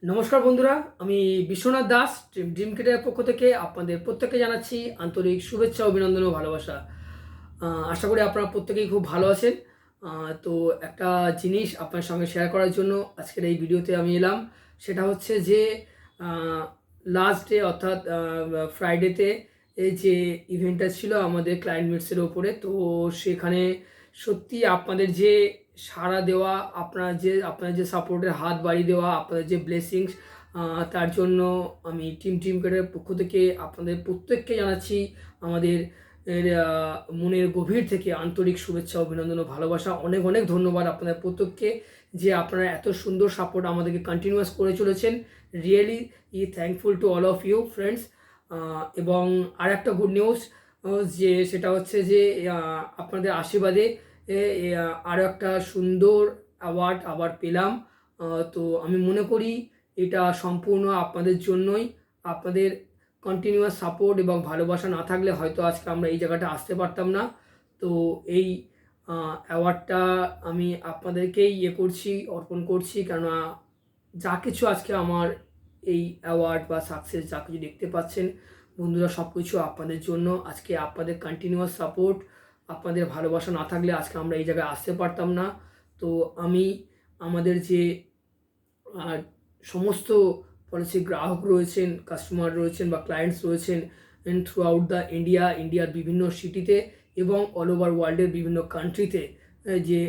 নমস্কার বন্ধুরা, আমি বিশ্বনাথ দাস ড্রিম ক্রিয়েটারের পক্ষ থেকে আপনাদের প্রত্যেককে জানাচ্ছি আন্তরিক শুভেচ্ছা, অভিনন্দন ও ভালোবাসা। আশা করি আপনারা প্রত্যেকেই খুব ভালো আছেন। তো একটা জিনিস আপনার সঙ্গে শেয়ার করার জন্য আজকের এই ভিডিওতে আমি এলাম। সেটা হচ্ছে যে লাস্ট ডে অর্থাৎ ফ্রাইডেতে এই যে ইভেন্টটা ছিল আমাদের ক্লায়েন্ট মিটসের ওপরে, তো সেখানে সত্যি আপনাদের যে সাড়া দেওয়া, আপনার যে সাপোর্টের হাত বাড়িয়ে দেওয়া, আপনাদের যে ব্লেসিংস, তার জন্য আমি টিম ক্রিয়েটারের পক্ষ থেকে আপনাদের প্রত্যেককে জানাচ্ছি আমাদের মনের গভীর থেকে আন্তরিক শুভেচ্ছা, অভিনন্দন ও ভালোবাসা। অনেক অনেক ধন্যবাদ আপনাদের প্রত্যেককে যে আপনারা এত সুন্দর সাপোর্ট আমাদেরকে কন্টিনিউয়াস করে চলেছেন। Really thankful to all of you friends. এবং আর একটা গুড নিউজ, যে সেটা হচ্ছে যে আপনাদের আশীর্বাদে আরও একটা সুন্দর অ্যাওয়ার্ড আবার পেলাম। তো আমি মনে করি এটা সম্পূর্ণ আপনাদের জন্যই। আপনাদের কন্টিনিউয়াস সাপোর্ট এবং ভালোবাসা না থাকলে হয়তো আজকে আমরা এই জায়গাটা আসতে পারতাম না। তো এই অ্যাওয়ার্ডটা আমি আপনাদেরকেই অর্পণ করছি, কেননা যা কিছু আজকে আমার এই অ্যাওয়ার্ড বা সাকসেস যা কিছু দেখতে পাচ্ছেন বন্ধুরা, সব কিছু আপনাদের জন্য। আজকে আপনাদের কন্টিনিউয়াস সাপোর্ট, আপনাদের ভালোবাসা না থাকলে আজকে আমরা এই জায়গায় আসতে পারতাম না। তো আমি আমাদের যে সমস্ত পলিসি গ্রাহক রয়েছেন, কাস্টমার রয়েছেন বা ক্লায়েন্টস রয়েছেন থ্রু আউট দ্য ইন্ডিয়ার বিভিন্ন সিটিতে এবং অল ওভার ওয়ার্ল্ডের বিভিন্ন কান্ট্রিতে যে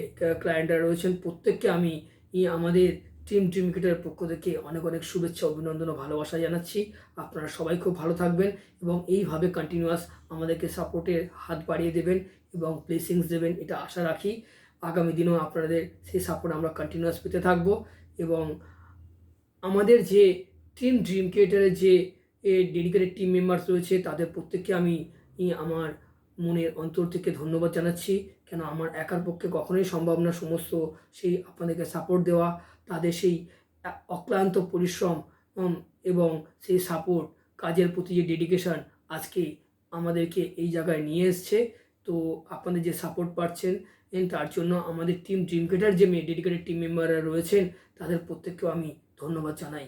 ক্লায়েন্টরা রয়েছেন, প্রত্যেককে আমি আমাদের টিম ক্রিয়েটারের পক্ষ থেকে অনেক অনেক শুভেচ্ছা, অভিনন্দন ও ভালোবাসা জানাচ্ছি। আপনারা সবাই খুব ভালো থাকবেন এবং এইভাবে কন্টিনিউয়াস আমাদেরকে সাপোর্টের হাত বাড়িয়ে দেবেন এবং ব্লেসিংস দেবেন, এটা আশা রাখি। আগামী দিনেও আপনাদের সেই সাপোর্ট আমরা কন্টিনিউয়াস পেতে থাকবো। এবং আমাদের যে ড্রিম ক্রিয়েটারের যে ডেডিকেটেড টিম মেম্বার্স রয়েছে, তাদের প্রত্যেককে আমি আমার মনের অন্তর থেকে ধন্যবাদ জানাচ্ছি। কেন আমার একার পক্ষে কখনোই সম্ভব না সমস্ত সেই আপনাদেরকে সাপোর্ট দেওয়া। তাদের সেই অক্লান্ত পরিশ্রম এবং সেই সাপোর্ট, কাজের প্রতি যে ডেডিকেশন আজকে আমাদেরকে এই জায়গায় নিয়ে এসছে। তো আপনাদের যে সাপোর্ট পাচ্ছেন তার জন্য আমাদের ড্রিম ক্রিয়েটার যে ডেডিকেটেড টিম মেম্বাররা রয়েছেন তাদের প্রত্যেককেও আমি ধন্যবাদ জানাই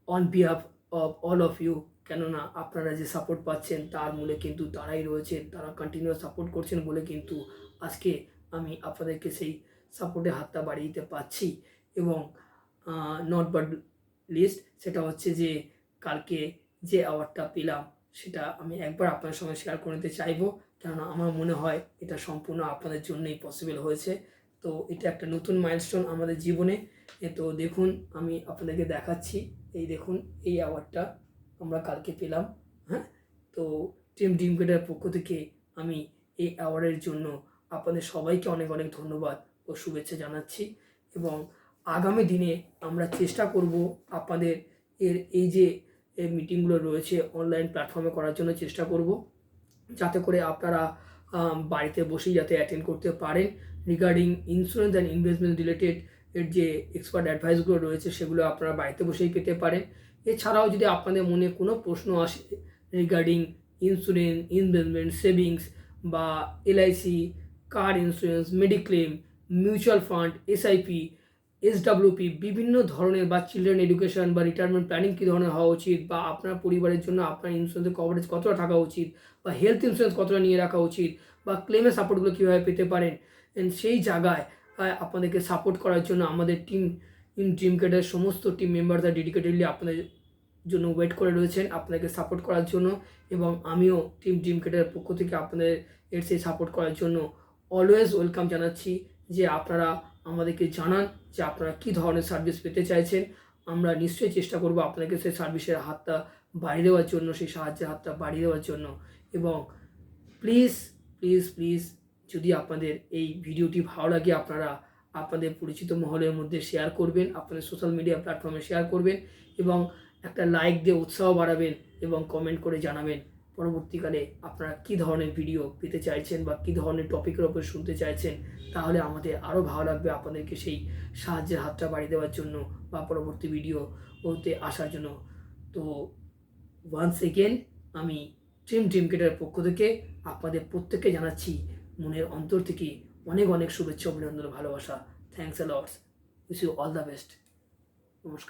on behalf of all of you. কেননা আপনারা যে সাপোর্ট পাচ্ছেন তার মূলে কিন্তু তারাই রয়েছেন, তারা কন্টিনিউয়াস সাপোর্ট করছেন বলে কিন্তু আজকে আমি আপনাদেরকে সেই সাপোর্টের হাতটা বাড়িয়ে দিতে পারছি। এবং নট বাট লিস্ট, সেটা হচ্ছে যে কালকে যে অ্যাওয়ার্ডটা পেলাম সেটা আমি একবার আপনার সঙ্গে শেয়ার করে নিতে চাইবো, কেননা আমার মনে হয় এটা সম্পূর্ণ আপনাদের জন্যই পসিবল হয়েছে। তো এটা একটা নতুন মাইলস্টোন আমাদের জীবনে। তো দেখুন, আমি আপনাদেরকে দেখাচ্ছি। এই দেখুন, এই অ্যাওয়ার্ডটা আমরা কালকে পেলাম। হ্যাঁ, তো ড্রিম ক্রিয়েটারের পক্ষ থেকে আমি এই অ্যাওয়ার্ডের জন্য আপনাদের সবাইকে অনেক অনেক ধন্যবাদ ও শুভেচ্ছা জানাচ্ছি। এবং আগামী দিনে আমরা চেষ্টা করব আপনাদের এই যে মিটিংগুলো রয়েছে অনলাইন প্ল্যাটফর্মে করার জন্য চেষ্টা করব, যাতে করে আপনারা বাড়িতে বসেই যাতে অ্যাটেন্ড করতে পারেন। Regarding insurance and investment related এর যে এক্সপার্ট অ্যাডভাইসগুলো রয়েছে সেগুলো আপনারা বাড়িতে বসেই পেতে পারেন। এছাড়াও যদি আপনাদের মনে কোনো প্রশ্ন আসে রিগার্ডিং ইন্স্যুরেন্স, ইনভেস্টমেন্ট, সেভিংস বা এলআইসি, কার insurance, mediclaim, mutual fund, SIP, SWP, বিভিন্ন ধরনের, বা চিলড্রেন এডুকেশন বা রিটায়ারমেন্ট প্ল্যানিং কী ধরনের হওয়া উচিত, বা আপনার পরিবারের জন্য আপনার ইন্স্যুরেন্সের কভারেজ কতটা থাকা উচিত, বা হেলথ ইন্স্যুরেন্স কতটা নিয়ে রাখা উচিত, বা ক্লেমের সাপোর্টগুলো কীভাবে পেতে পারেন, সেই জায়গায় আপনাদেরকে সাপোর্ট করার জন্য আমাদের ড্রিম ক্রিয়েটারের সমস্ত টিম মেম্বাররা ডেডিকেটেডলি আপনাদের জন্য ওয়েট করে রয়েছেন আপনাদেরকে সাপোর্ট করার জন্য। এবং আমিও ড্রিম ক্রিয়েটারের পক্ষ থেকে আপনাদের সেই সাপোর্ট করার জন্য অলওয়েজ ওয়েলকাম জানাচ্ছি। যে আপনারা আমাদেরকে জানান যে আপনারা কী ধরনের সার্ভিস পেতে চাইছেন। আমরা নিশ্চয়ই চেষ্টা করব আপনাদেরকে সেই সার্ভিসের হাতটা বাড়িয়ে দেওয়ার জন্য, সেই সাহায্যের হাতটা বাড়িয়ে দেওয়ার জন্য। এবং প্লিজ প্লিজ প্লিজ, যদি আপনাদের এই ভিডিওটি ভালো লাগে আপনারা আপনাদের পরিচিত মহলের মধ্যে শেয়ার করবেন, আপনাদের সোশ্যাল মিডিয়া প্ল্যাটফর্মে শেয়ার করবেন এবং একটা লাইক দিয়ে উৎসাহ বাড়াবেন এবং কমেন্ট করে জানাবেন পরবর্তীকালে আপনারা কী ধরনের ভিডিও পেতে চাইছেন বা কী ধরনের টপিকের ওপর শুনতে চাইছেন। তাহলে আমাদের আরও ভালো লাগবে আপনাদেরকে সেই সাহায্যের হাতটা বাড়িয়ে দেওয়ার জন্য বা পরবর্তী ভিডিও ওতে আসার জন্য। তো ওয়ান্স এগেন আমি ড্রিম ক্রিয়েটারের পক্ষ থেকে আপনাদের প্রত্যেককে জানাচ্ছি মনের অন্তর থেকে অনেক অনেক শুভেচ্ছা, অভিনন্দন, ভালোবাসা। Thanks a lot. Wish you all the best.